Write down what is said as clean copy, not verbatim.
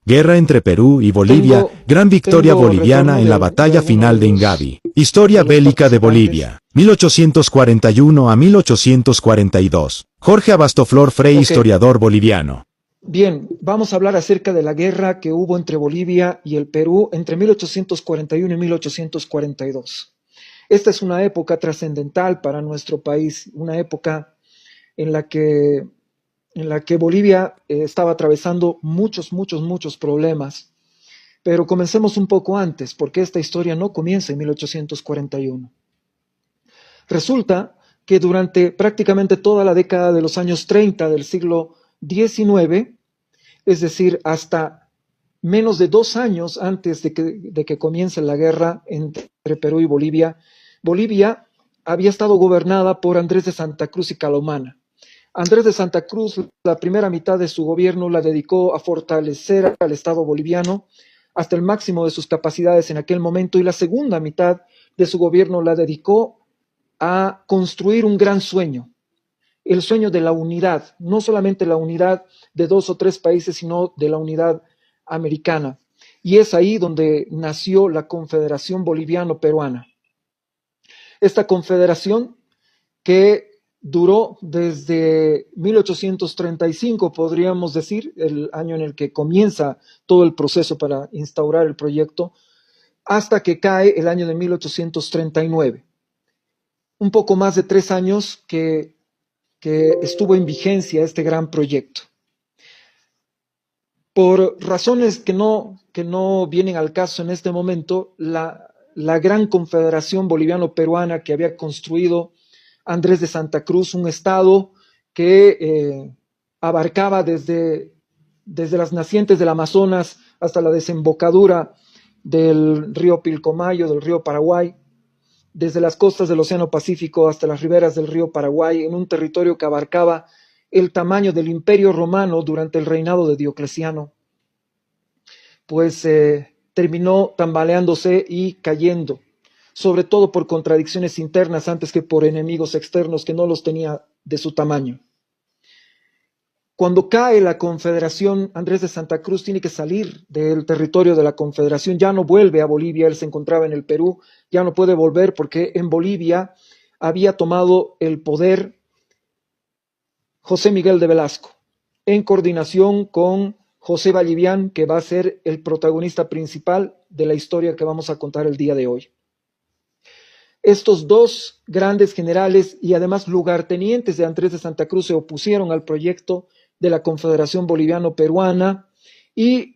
Guerra entre Perú y Bolivia, gran victoria boliviana en la batalla final de Ingavi. Historia bélica de Bolivia, 1841 a 1842. Jorge Abastoflor Frey, historiador boliviano. Bien, vamos a hablar acerca de la guerra que hubo entre Bolivia y el Perú entre 1841 y 1842. Esta es una época trascendental para nuestro país, una época en la que Bolivia estaba atravesando muchos problemas. Pero comencemos un poco antes, porque esta historia no comienza en 1841. Resulta que durante prácticamente toda la década de los años 30 del siglo XIX, es decir, hasta menos de 2 años antes de que comience la guerra entre Perú y Bolivia, Bolivia había estado gobernada por Andrés de Santa Cruz y Calomana. Andrés de Santa Cruz, la primera mitad de su gobierno la dedicó a fortalecer al Estado boliviano hasta el máximo de sus capacidades en aquel momento, y la segunda mitad de su gobierno la dedicó a construir un gran sueño, el sueño de la unidad, no solamente la unidad de 2 o 3 países, sino de la unidad americana. Y es ahí donde nació la Confederación Boliviano-Peruana. Esta confederación, que duró desde 1835, podríamos decir, el año en el que comienza todo el proceso para instaurar el proyecto, hasta que cae el año de 1839. Un poco más de 3 años que estuvo en vigencia este gran proyecto. Por razones que no vienen al caso en este momento, la gran confederación boliviano-peruana que había construido Andrés de Santa Cruz, un estado que abarcaba desde las nacientes del Amazonas hasta la desembocadura del río Pilcomayo, del río Paraguay, desde las costas del Océano Pacífico hasta las riberas del río Paraguay, en un territorio que abarcaba el tamaño del Imperio Romano durante el reinado de Diocleciano, pues terminó tambaleándose y cayendo, sobre todo por contradicciones internas antes que por enemigos externos que no los tenía de su tamaño. Cuando cae la Confederación, Andrés de Santa Cruz tiene que salir del territorio de la Confederación, ya no vuelve a Bolivia, él se encontraba en el Perú, ya no puede volver porque en Bolivia había tomado el poder José Miguel de Velasco, en coordinación con José Vallivián, que va a ser el protagonista principal de la historia que vamos a contar el día de hoy. Estos 2 grandes generales y además lugartenientes de Andrés de Santa Cruz se opusieron al proyecto de la Confederación Boliviano-Peruana y